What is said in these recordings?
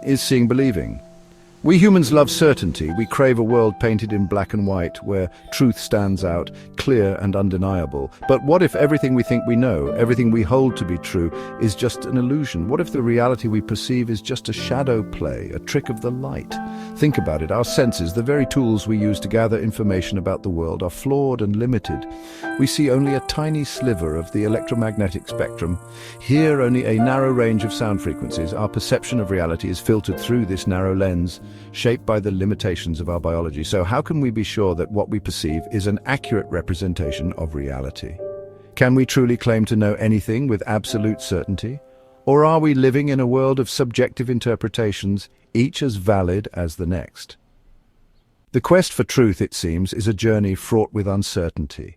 is seeing believing. We humans love certainty. We crave a world painted in black and white, where truth stands out, clear and undeniable. But what if everything we think we know, everything we hold to be true, is just an illusion? What if the reality we perceive is just a shadow play, a trick of the light? Think about it. Our senses, the very tools we use to gather information about the world, are flawed and limited. We see only a tiny sliver of the electromagnetic spectrum, hear only a narrow range of sound frequencies. Our perception of reality is filtered through this narrow lens, shaped by the limitations of our biology. So how can we be sure that what we perceive is an accurate representation of reality? Can we truly claim to know anything with absolute certainty? Or are we living in a world of subjective interpretations, each as valid as the next? The quest for truth, it seems, is a journey fraught with uncertainty.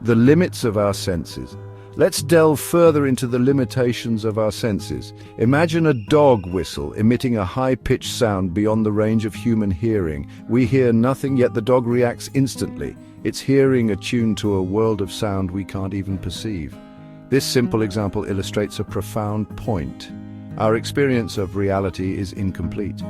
The limits of our senses. Let's delve further into the limitations of our senses. Imagine a dog whistle emitting a high-pitched sound beyond the range of human hearing. We hear nothing, yet the dog reacts instantly, its hearing attuned to a world of sound we can't even perceive. This simple example illustrates a profound point. Our experience of reality is incomplete.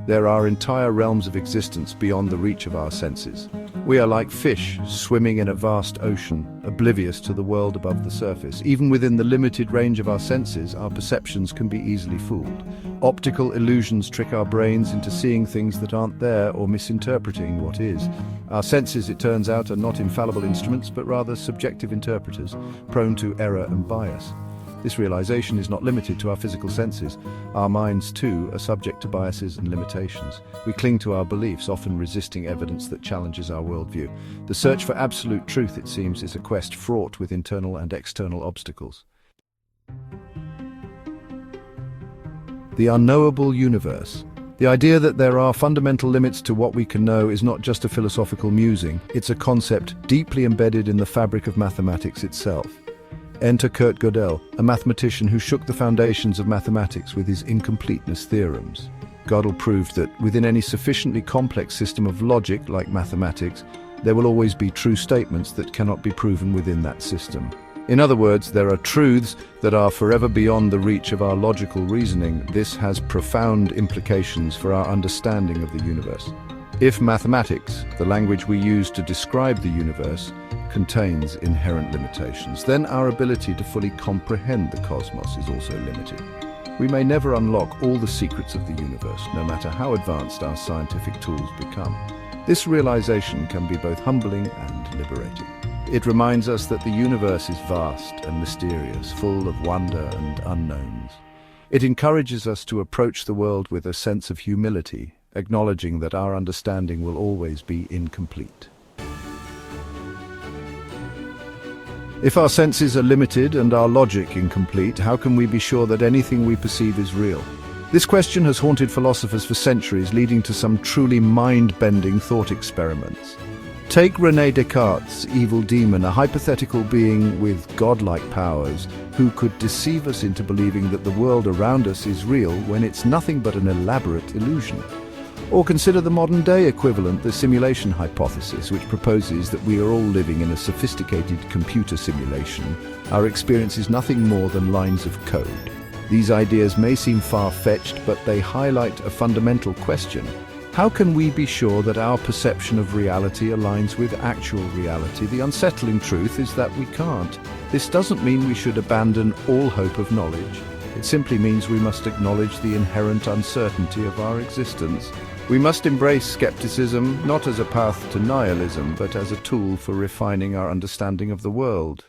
There are entire realms of existence beyond the reach of our senses. We are like fish swimming in a vast ocean, oblivious to the world above the surface. Even within the limited range of our senses, our perceptions can be easily fooled. Optical illusions trick our brains into seeing things that aren't there or misinterpreting what is. Our senses, it turns out, are not infallible instruments, but rather subjective interpreters, prone to error and bias. This realization is not limited to our physical senses. Our minds, too, are subject to biases and limitations. We cling to our beliefs, often resisting evidence that challenges our worldview. The search for absolute truth, it seems, is a quest fraught with internal and external obstacles. The unknowable universe. The idea that there are fundamental limits to what we can know is not just a philosophical musing. It's a concept deeply embedded in the fabric of mathematics itself. Enter Kurt Gödel, a mathematician who shook the foundations of mathematics with his incompleteness theorems. Gödel proved that within any sufficiently complex system of logic, like mathematics, there will always be true statements that cannot be proven within that system. In other words, there are truths that are forever beyond the reach of our logical reasoning. This has profound implications for our understanding of the universe. If mathematics, the language we use to describe the universe, contains inherent limitations, then our ability to fully comprehend the cosmos is also limited. We may never unlock all the secrets of the universe, no matter how advanced our scientific tools become. This realization can be both humbling and liberating. It reminds us that the universe is vast and mysterious, full of wonder and unknowns. It encourages us to approach the world with a sense of humility, acknowledging that our understanding will always be incomplete. If our senses are limited and our logic incomplete, how can we be sure that anything we perceive is real? This question has haunted philosophers for centuries, leading to some truly mind-bending thought experiments. Take René Descartes' evil demon, a hypothetical being with godlike powers who could deceive us into believing that the world around us is real when it's nothing but an elaborate illusion. Or consider the modern-day equivalent, the simulation hypothesis, which proposes that we are all living in a sophisticated computer simulation. Our experience is nothing more than lines of code. These ideas may seem far-fetched, but they highlight a fundamental question. How can we be sure that our perception of reality aligns with actual reality? The unsettling truth is that we can't. This doesn't mean we should abandon all hope of knowledge. It simply means we must acknowledge the inherent uncertainty of our existence. We must embrace skepticism not as a path to nihilism, but as a tool for refining our understanding of the world.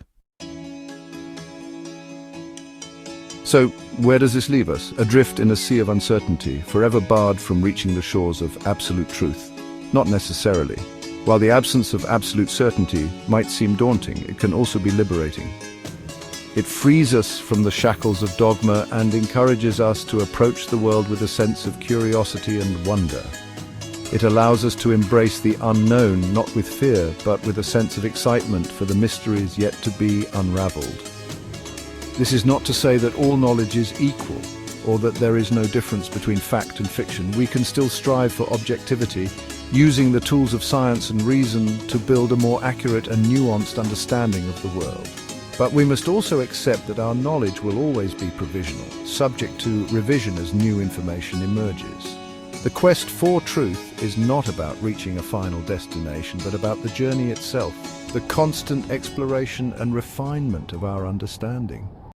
So, where does this leave us? Adrift in a sea of uncertainty, forever barred from reaching the shores of absolute truth? Not necessarily. While the absence of absolute certainty might seem daunting, it can also be liberating. It frees us from the shackles of dogma and encourages us to approach the world with a sense of curiosity and wonder. It allows us to embrace the unknown, not with fear, but with a sense of excitement for the mysteries yet to be unraveled. This is not to say that all knowledge is equal, or that there is no difference between fact and fiction. We can still strive for objectivity, using the tools of science and reason to build a more accurate and nuanced understanding of the world. But we must also accept that our knowledge will always be provisional, subject to revision as new information emerges. The quest for truth is not about reaching a final destination, but about the journey itself, the constant exploration and refinement of our understanding.